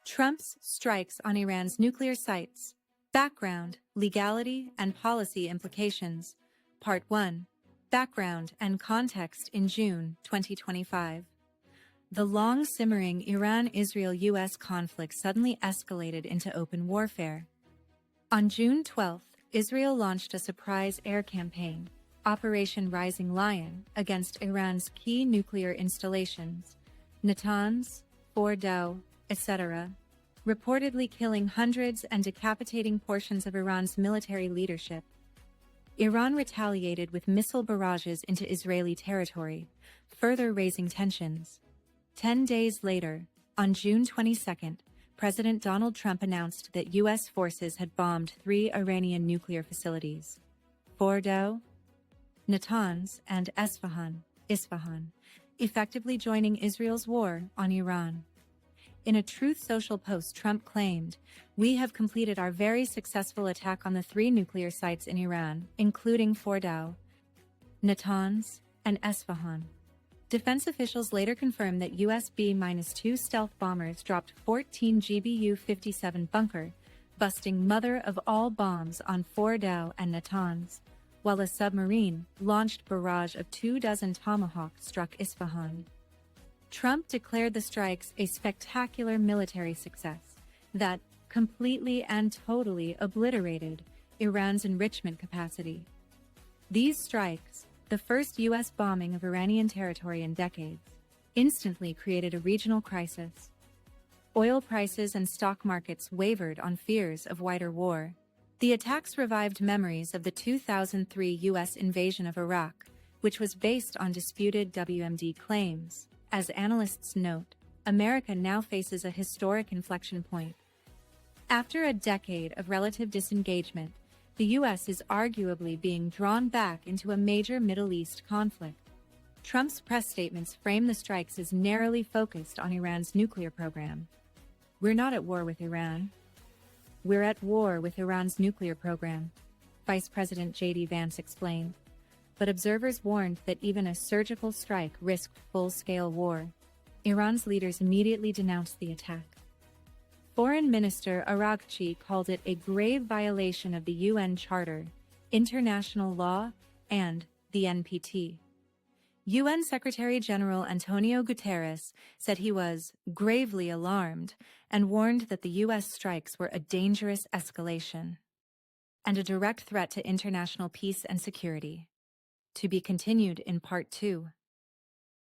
Trump's strikes on Iran's nuclear sites. Background, legality, and policy implications. Part 1. Background and context in June 2025. The long-simmering Iran-Israel-US conflict suddenly escalated into open warfare. On June 12, Israel launched a surprise air campaign, Operation Rising Lion, against Iran's key nuclear installations, Natanz, Fordow, etc., reportedly killing hundreds and decapitating portions of Iran's military leadership. Iran retaliated with missile barrages into Israeli territory, further raising tensions. 10 days later, on June 22, President Donald Trump announced that U.S. forces had bombed 3 Iranian nuclear facilities, Fordow, Natanz, and Isfahan, effectively joining Israel's war on Iran. In a Truth Social post, Trump claimed, "We have completed our very successful attack on the 3 nuclear sites in Iran, including Fordow, Natanz, and Isfahan." Defense officials later confirmed that US B-2 stealth bombers dropped 14 GBU-57 bunker, busting mother-of-all bombs on Fordow and Natanz, while a submarine launched barrage of 24 Tomahawks struck Isfahan. Trump declared the strikes a spectacular military success that completely and totally obliterated Iran's enrichment capacity. These strikes, the first U.S. bombing of Iranian territory in decades, instantly created a regional crisis. Oil prices and stock markets wavered on fears of wider war. The attacks revived memories of the 2003 U.S. invasion of Iraq, which was based on disputed WMD claims. As analysts note, America now faces a historic inflection point. After a decade of relative disengagement, the U.S. is arguably being drawn back into a major Middle East conflict. Trump's press statements frame the strikes as narrowly focused on Iran's nuclear program. "We're not at war with Iran. We're at war with Iran's nuclear program," Vice President J.D. Vance explained. But observers warned that even a surgical strike risked full-scale war. Iran's leaders immediately denounced the attack. Foreign Minister Araghchi called it a grave violation of the UN Charter, international law, and the NPT. UN Secretary-General Antonio Guterres said he was gravely alarmed and warned that the U.S. strikes were a dangerous escalation and a direct threat to international peace and security. To be continued in Part 2.